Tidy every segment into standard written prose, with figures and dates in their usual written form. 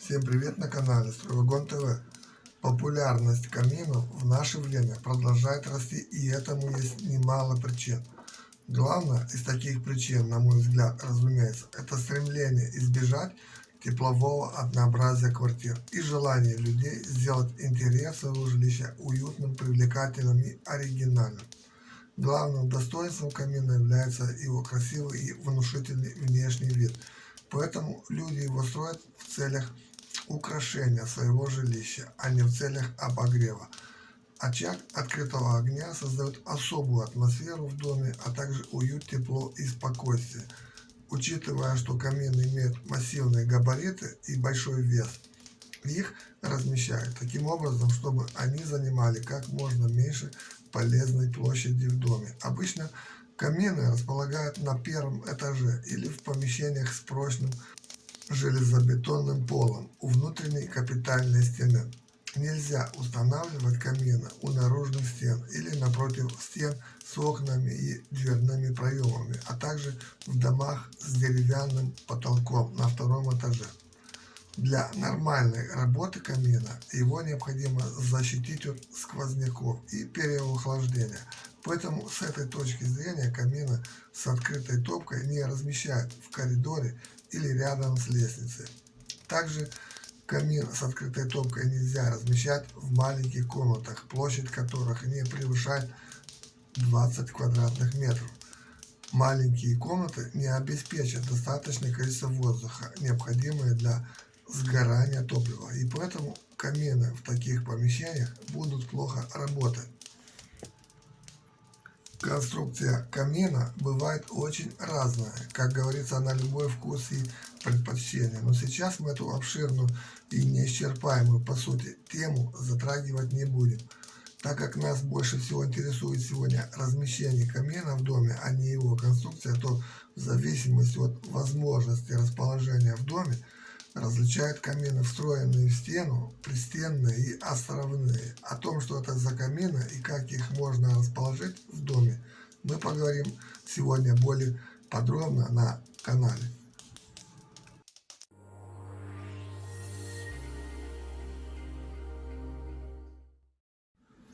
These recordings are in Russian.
Всем привет на канале Стройвагон ТВ. Популярность каминов в наше время продолжает расти, и этому есть немало причин. Главное из таких причин, на мой взгляд, разумеется, это стремление избежать теплового однообразия квартир и желание людей сделать интерьер своего жилища уютным, привлекательным и оригинальным. Главным достоинством камина является его красивый и внушительный внешний вид, поэтому люди его строят в целях украшения своего жилища, а не в целях обогрева. Очаг открытого огня создает особую атмосферу в доме, а также уют, тепло и спокойствие. Учитывая, что камин имеет массивные габариты и большой вес, их размещают таким образом, чтобы они занимали как можно меньше полезной площади в доме. Обычно камины располагают на первом этаже или в помещениях с прочным железобетонным полом у внутренней капитальной стены. Нельзя устанавливать камины у наружных стен или напротив стен с окнами и дверными проемами, а также в домах с деревянным потолком на втором этаже. Для нормальной работы камина его необходимо защитить от сквозняков и переохлаждения. Поэтому с этой точки зрения камины с открытой топкой не размещают в коридоре или рядом с лестницей. Также камин с открытой топкой нельзя размещать в маленьких комнатах, площадь которых не превышает 20 квадратных метров. Маленькие комнаты не обеспечат достаточное количество воздуха, необходимое для сгорания топлива, и поэтому камины в таких помещениях будут плохо работать. Конструкция камина бывает очень разная, как говорится, на любой вкус и предпочтение, но сейчас мы эту обширную и неисчерпаемую по сути тему затрагивать не будем, так как нас больше всего интересует сегодня размещение камина в доме, а не его конструкция, то в зависимости от возможности расположения в доме различают камины, встроенные в стену, пристенные и островные. О том, что это за камины и как их можно расположить в доме, мы поговорим сегодня более подробно на канале.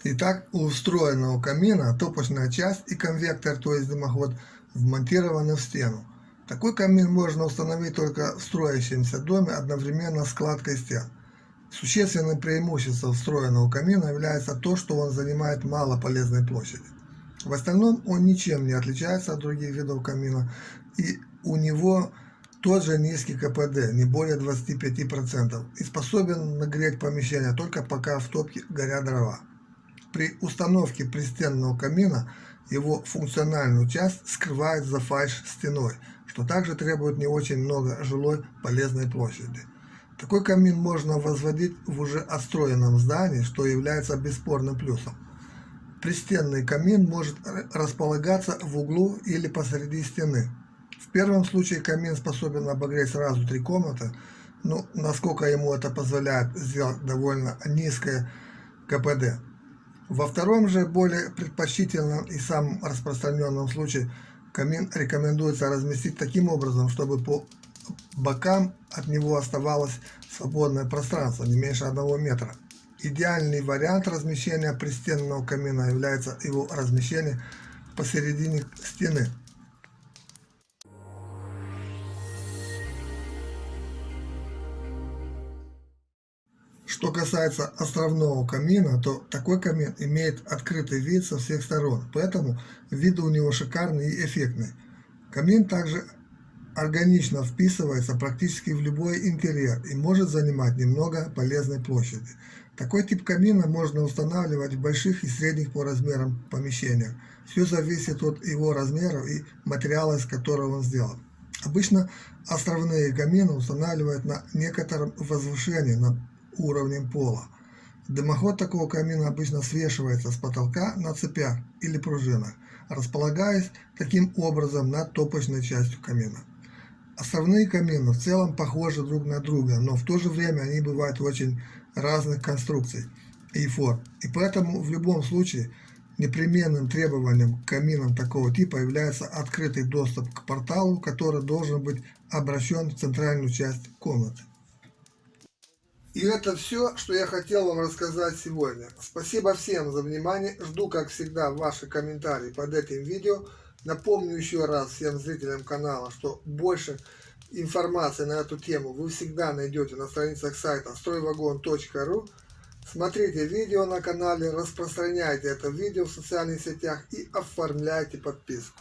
Итак, у встроенного камина топочная часть и конвектор, то есть дымоход, вмонтированы в стену. Такой камин можно установить только в строящемся доме одновременно с кладкой стен. Существенным преимуществом встроенного камина является то, что он занимает мало полезной площади. В остальном он ничем не отличается от других видов камина, и у него тот же низкий КПД, не более 25%, и способен нагреть помещение только пока в топке горят дрова. При установке пристенного камина его функциональную часть скрывают за фальш-стеной, что также требует не очень много жилой полезной площади. Такой камин можно возводить в уже отстроенном здании, что является бесспорным плюсом. Пристенный камин может располагаться в углу или посреди стены. В первом случае камин способен обогреть сразу 3 комнаты, но насколько ему это позволяет сделать довольно низкое КПД. Во втором же, более предпочтительном и самом распространенном случае, камин рекомендуется разместить таким образом, чтобы по бокам от него оставалось свободное пространство, не меньше 1 метра. Идеальный вариант размещения пристенного камина является его размещение посередине стены. Что касается островного камина, то такой камин имеет открытый вид со всех сторон, поэтому вид у него шикарный и эффектный. Камин также органично вписывается практически в любой интерьер и может занимать немного полезной площади. Такой тип камина можно устанавливать в больших и средних по размерам помещениях. Все зависит от его размеров и материала, из которого он сделан. Обычно островные камины устанавливают на некотором возвышении над уровнем пола. Дымоход такого камина обычно свешивается с потолка на цепях или пружинах, располагаясь таким образом над топочной частью камина. Островные камины в целом похожи друг на друга, но в то же время они бывают очень разных конструкций и форм, и поэтому в любом случае непременным требованием к каминам такого типа является открытый доступ к порталу, который должен быть обращен в центральную часть комнаты. И это все, что я хотел вам рассказать сегодня. Спасибо всем за внимание. Жду, как всегда, ваши комментарии под этим видео. Напомню еще раз всем зрителям канала, что больше информации на эту тему вы всегда найдете на страницах сайта стройвагон.ру. Смотрите видео на канале, распространяйте это видео в социальных сетях и оформляйте подписку.